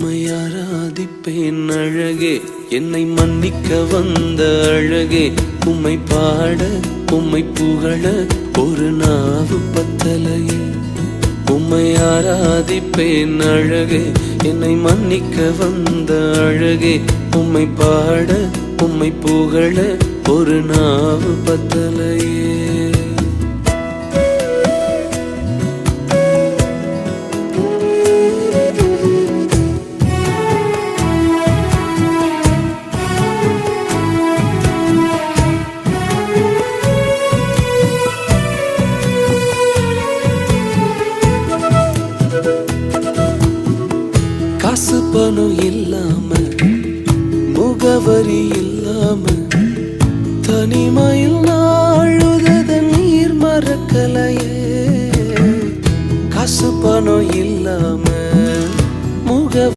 உம்மை ஆராதிப்பேன் அழகே, என்னை மன்னிக்க வந்த அழகே. உம்மை பாட உம்மை புகழ ஒரு நாவு பத்தலையே. உம்மை ஆராதிப்பேன் அழகே, என்னை மன்னிக்க வந்த அழகே. உம்மை பாட உம்மை புகழ ஒரு நாவு பத்தலையே. காசு பணம் இல்லாம, முகவரி இல்லாம, தனிமையில் நாழுத நீர் மறக்கலையே. காசு பணம் இல்லாம,